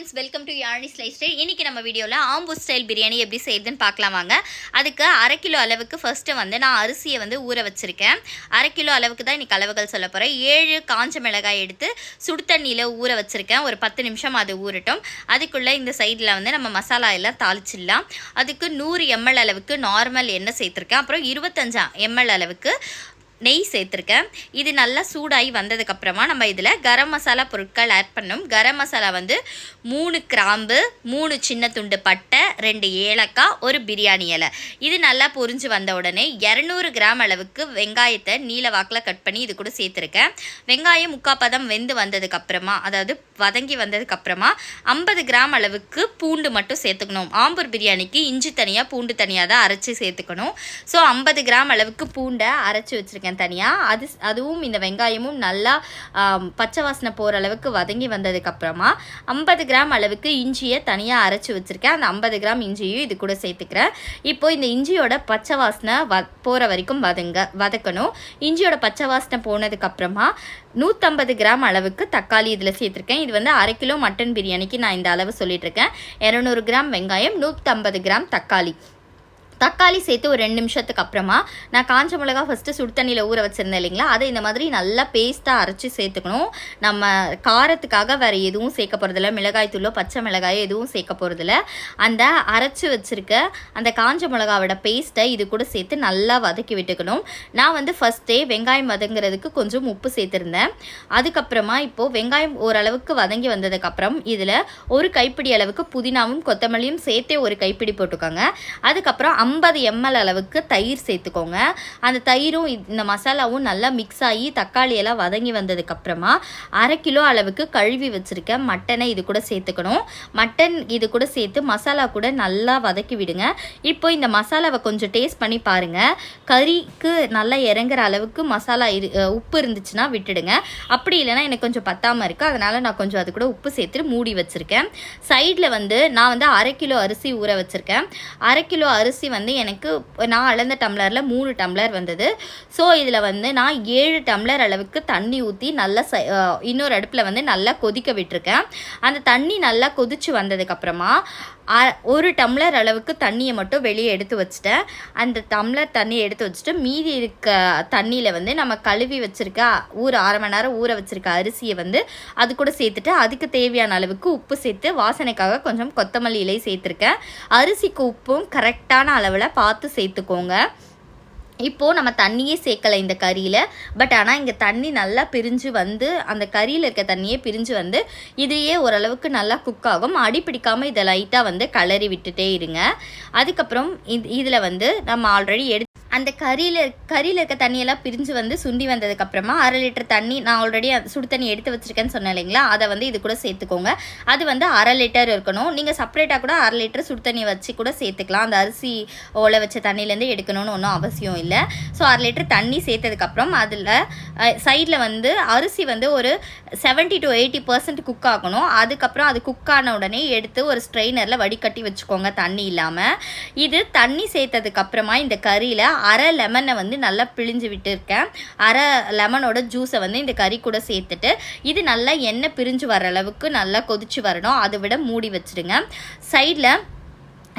Friends, welcome to Yazhini style. இன்றைக்கி நம்ம வீடியோவில் ஆம்பூர் ஸ்டைல் பிரியாணி எப்படி செய்யுதுன்னு பார்க்கலாம் வாங்க. அதுக்கு 1/2 கிலோ அளவுக்கு ஃபஸ்ட்டு வந்து நான் அரிசியை வந்து ஊற வச்சுருக்கேன். 1/2 கிலோ அளவுக்கு தான் இன்றைக்கி அளவுகள் சொல்ல போகிறேன். 7 காஞ்ச மிளகாய் எடுத்து சுடு தண்ணியில் ஊற வச்சுருக்கேன். ஒரு 10 நிமிஷம் அது ஊறட்டும். அதுக்குள்ளே இந்த சைடில் வந்து நம்ம மசாலா எல்லாம் தாளிச்சிடலாம். அதுக்கு 100 ml அளவுக்கு நார்மல் எண்ணெய் சேர்த்துருக்கேன். அப்புறம் 25 ml அளவுக்கு நெய் சேர்த்துருக்கேன். இது நல்லா சூடாகி வந்ததுக்கப்புறமா நம்ம இதில் கரம் மசாலா பொருட்கள் ஆட் பண்ணணும். கரம் மசாலா வந்து 3 கிராம்பு, 3 சின்ன துண்டு பட்டை, 2 ஏலக்காய், ஒரு பிரியாணி இலை. இது நல்லா பொரிஞ்சு வந்த உடனே 200 கிராம் அளவுக்கு வெங்காயத்தை நீல வாக்கில் கட் பண்ணி இது கூட சேர்த்துருக்கேன். வெங்காயம் 3/4 பதம் வெந்து வந்ததுக்கப்புறமா, அதாவது வதங்கி வந்ததுக்கப்புறமா 50 கிராம் அளவுக்கு பூண்டு மட்டும் சேர்த்துக்கணும். ஆம்பூர் பிரியாணிக்கு இஞ்சி தனியாக பூண்டு தனியாக தான் அரைச்சி சேர்த்துக்கணும். ஸோ 50 கிராம் அளவுக்கு பூண்டை அரைச்சி வச்சுருக்கேன் தனியாக. அதுவும் இந்த வெங்காயமும் நல்லா பச்சை வாசனை போகிற அளவுக்கு வதங்கி வந்ததுக்கப்புறமா 50 கிராம் அளவுக்கு இஞ்சியை தனியாக அரைச்சி வச்சுருக்கேன். அந்த 50 கிராம் இஞ்சியும் இது கூட சேர்த்துக்கிறேன். இப்போ இந்த இஞ்சியோட பச்சை வாசனை போகிற வரைக்கும் வதக்கணும். இஞ்சியோட பச்சை வாசனை போனதுக்கப்புறமா 150 கிராம் அளவுக்கு தக்காளி இதில் சேர்த்துருக்கேன். இது வந்து 1/2 கிலோ மட்டன் பிரியாணிக்கு நான் இந்த அளவு சொல்லிகிட்ருக்கேன். 200 கிராம் வெங்காயம், 150 கிராம் தக்காளி சேர்த்து ஒரு 2 நிமிஷத்துக்கு அப்புறமா நான் காஞ்ச மிளகா ஃபஸ்ட்டு சுடு தண்ணியில் ஊற வச்சுருந்தேன் இல்லைங்களா, அதை இந்த மாதிரி நல்லா பேஸ்ட்டாக அரைச்சி சேர்த்துக்கணும். நம்ம காரத்துக்காக வேறு எதுவும் சேர்க்க போகிறதில்ல, மிளகாய் தூளோ பச்சை மிளகாயோ எதுவும் சேர்க்க போகிறதில்ல. அந்த அரைச்சி வச்சுருக்க அந்த காஞ்ச மிளகாவோட பேஸ்ட்டை இது கூட சேர்த்து நல்லா வதக்கி விட்டுக்கணும். நான் வந்து ஃபஸ்ட்டே வெங்காயம் வதங்குறதுக்கு கொஞ்சம் உப்பு சேர்த்துருந்தேன். அதுக்கப்புறமா இப்போது வெங்காயம் ஓரளவுக்கு வதங்கி வந்ததுக்கப்புறம் இதில் ஒரு கைப்பிடி அளவுக்கு புதினாவும் கொத்தமல்லியும் சேர்த்தே ஒரு கைப்பிடி போட்டுக்கோங்க. அதுக்கப்புறம் 50 ml அளவுக்கு தயிர் சேர்த்துக்கோங்க. அந்த தயிரும் இந்த மசாலாவும் நல்லா மிக்ஸ் ஆகி தக்காளி எல்லாம் வதங்கி வந்ததுக்கப்புறமா 1/2 கிலோ அளவுக்கு கழுவி வச்சுருக்க மட்டனை இது கூட சேர்த்துக்கணும். மட்டன் இது கூட சேர்த்து மசாலா கூட நல்லா வதக்கி விடுங்க. இப்போ இந்த மசாலாவை கொஞ்சம் டேஸ்ட் பண்ணி பாருங்கள். கறிக்கு நல்லா இறங்குற அளவுக்கு மசாலா உப்பு இருந்துச்சுன்னா விட்டுடுங்க. அப்படி இல்லைன்னா எனக்கு கொஞ்சம் பத்தாமல் இருக்குது, அதனால் நான் கொஞ்சம் அது கூட உப்பு சேர்த்து மூடி வச்சுருக்கேன். சைடில் வந்து நான் வந்து 1/2 கிலோ அரிசி ஊற வச்சுருக்கேன். 1/2 கிலோ அரிசி வந்து எனக்கு நான் அளந்த டம்ளரில் 3 டம்ளர் வந்தது. ஸோ இதில் வந்து நான் 7 டம்ளர் அளவுக்கு தண்ணி ஊற்றி நல்லா இன்னொரு அடுப்பில் வந்து நல்லா கொதிக்க விட்டுருக்கேன். அந்த தண்ணி நல்லா கொதித்து வந்ததுக்கப்புறமா 1 டம்ளர் அளவுக்கு தண்ணியை மட்டும் வெளியே எடுத்து வச்சுட்டேன். அந்த டம்ளர் தண்ணியை எடுத்து வச்சுட்டு மீதி இருக்க தண்ணியில் வந்து நம்ம கழுவி வச்சுருக்க 1/2 மணி நேரம் ஊற வச்சுருக்க அரிசியை வந்து அது கூட சேர்த்துட்டு அதுக்கு தேவையான அளவுக்கு உப்பு சேர்த்து வாசனைக்காக கொஞ்சம் கொத்தமல்லி இலை சேர்த்துருக்கேன். அரிசிக்கு உப்பும் கரெக்டான அளவில் பார்த்து சேர்த்துக்கோங்க. இப்போது நம்ம தண்ணியே சேர்க்கலை இந்த கறியில். பட் ஆனால் இங்கே தண்ணி நல்லா பிரிஞ்சு வந்து அந்த கறியில் இருக்க தண்ணியே பிரிஞ்சு வந்து இதையே ஓரளவுக்கு நல்லா குக் ஆகும். அடிப்பிடிக்காமல் இதை லைட்டாக வந்து கலரி விட்டுட்டே இருங்க. அதுக்கப்புறம் இதில் வந்து நம்ம ஆல்ரெடி அந்த கறியில் இருக்க தண்ணியெல்லாம் பிரிஞ்சு வந்து சுண்டி வந்ததுக்கப்புறமா 1/2 லிட்டர் தண்ணி நான் ஆல்ரெடி சுடு தண்ணி எடுத்து வச்சுருக்கேன்னு சொன்னேன் இல்லைங்களா, அதை வந்து இது கூட சேர்த்துக்கோங்க. அது வந்து 1/2 லிட்டர் இருக்கணும். நீங்கள் செப்பரேட்டாக கூட 1/2 லிட்டர் சுடு தண்ணி வச்சு கூட சேர்த்துக்கலாம். அந்த அரிசி ஓலை வச்ச தண்ணியிலேருந்து எடுக்கணும்னு ஒன்றும் அவசியம் இல்லை. ஸோ 1/2 லிட்டர் தண்ணி சேர்த்ததுக்கப்புறம் அதில் சைடில் வந்து அரிசி வந்து ஒரு 70 to 80% குக் ஆகணும். அதுக்கப்புறம் அது குக் ஆன உடனே எடுத்து ஒரு ஸ்ட்ரெயினரில் வடிகட்டி வச்சுக்கோங்க தண்ணி இல்லாமல். இது தண்ணி சேர்த்ததுக்கப்புறமா இந்த கறியில் 1/2 லெமனை வந்து நல்லா பிழிஞ்சு விட்டுருக்கேன். 1/2 லெமனோட ஜூஸை வந்து இந்த கறி கூட சேர்த்துட்டு இது நல்லா எண்ணெய் பிரிஞ்சு வர அளவுக்கு நல்லா கொதிச்சு வரணும். அதை விட மூடி வச்சுடுங்க. சைடில்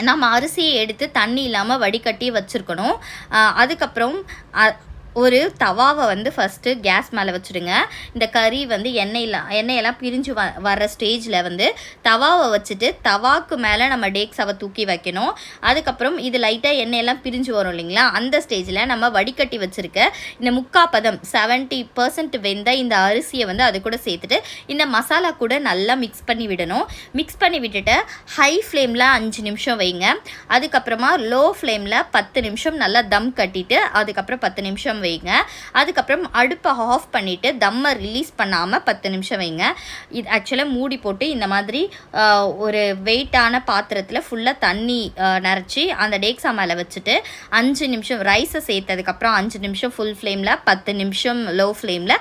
நம்ம அரிசியை எடுத்து தண்ணி இல்லாமல் வடிகட்டி வச்சுருக்கணும். அதுக்கப்புறம் ஒரு தவாவை வந்து ஃபஸ்ட்டு கேஸ் மேலே வச்சுடுங்க. இந்த கறி வந்து எண்ணெயெல்லாம் பிரிஞ்சு வர்ற ஸ்டேஜில் வந்து தவாவை வச்சுட்டு தவாக்கு மேலே நம்ம டேக்ஸாவை தூக்கி வைக்கணும். அதுக்கப்புறம் இது லைட்டாக எண்ணெயெல்லாம் பிரிஞ்சு வரும் இல்லைங்களா, அந்த ஸ்டேஜில் நம்ம வடிகட்டி வச்சுருக்க இந்த 3/4 பதம் 70% வெந்த இந்த அரிசியை வந்து அது கூட சேர்த்துட்டு இந்த மசாலா கூட நல்லா மிக்ஸ் பண்ணி விடணும். மிக்ஸ் பண்ணி விட்டுட்டு ஹை ஃப்ளேமில் 5 நிமிஷம் வைங்க. அதுக்கப்புறமா லோ ஃப்ளேமில் 10 நிமிஷம் நல்லா தம் கட்டிட்டு அதுக்கப்புறம் 10 நிமிஷம் வைங்க. அதுக்கப்புறம் அடுப்பை ஆஃப் பண்ணிவிட்டு தம்மை ரிலீஸ் பண்ணாமல் 10 நிமிஷம் வைங்க. இது ஆக்சுவலாக மூடி போட்டு இந்த மாதிரி ஒரு வெயிட்டான பாத்திரத்தில் ஃபுல்லாக தண்ணி நிறச்சி அந்த டேக்ஸா மேலே வச்சுட்டு 5 நிமிஷம் ரைஸை சேர்த்ததுக்கப்புறம் 5 நிமிஷம் ஃபுல் ஃப்ளேமில், 10 நிமிஷம் லோ ஃப்ளேமில்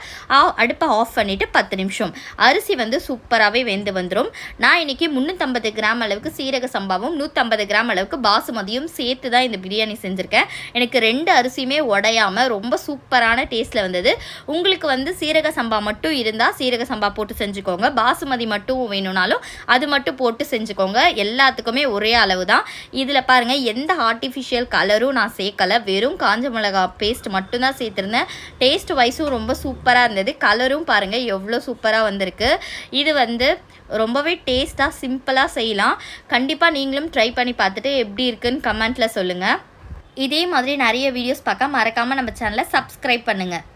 அடுப்பை ஆஃப் பண்ணிவிட்டு 10 நிமிஷம் அரிசி வந்து சூப்பராகவே வெந்து வந்துடும். நான் இன்றைக்கி 350 கிராம் அளவுக்கு சீரக சம்பாவும் 150 கிராம் அளவுக்கு பாசுமதியும் சேர்த்து தான் இந்த பிரியாணி செஞ்சுருக்கேன். எனக்கு 2 அரிசியுமே உடையாமல் ரொம்ப ரொம்ப சூப்பரான டேஸ்ட்டில் வந்தது. உங்களுக்கு வந்து சீரக சம்பா மட்டும் இருந்தால் சீரக சம்பா போட்டு செஞ்சுக்கோங்க. பாசுமதி மட்டும் வேணும்னாலும் அது மட்டும் போட்டு செஞ்சுக்கோங்க. எல்லாத்துக்குமே ஒரே அளவு தான். இதில் பாருங்கள், எந்த ஆர்டிஃபிஷியல் கலரும் நான் சேர்க்கலை. வெறும் காஞ்ச மிளகா பேஸ்ட் மட்டும்தான் சேர்த்துருந்தேன். டேஸ்ட் வைஸும் ரொம்ப சூப்பராக இருந்தது. கலரும் பாருங்கள் எவ்வளோ சூப்பராக வந்திருக்கு. இது வந்து ரொம்பவே டேஸ்ட்டாக சிம்பிளாக செய்யலாம். கண்டிப்பாக நீங்களும் ட்ரை பண்ணி பார்த்துட்டு எப்படி இருக்குன்னு கமெண்ட்டில் சொல்லுங்கள். இதே மாதிரி நிறைய வீடியோஸ் பார்க்க மறக்காமல் நம்ம சேனலை சப்ஸ்கிரைப் பண்ணுங்கள்.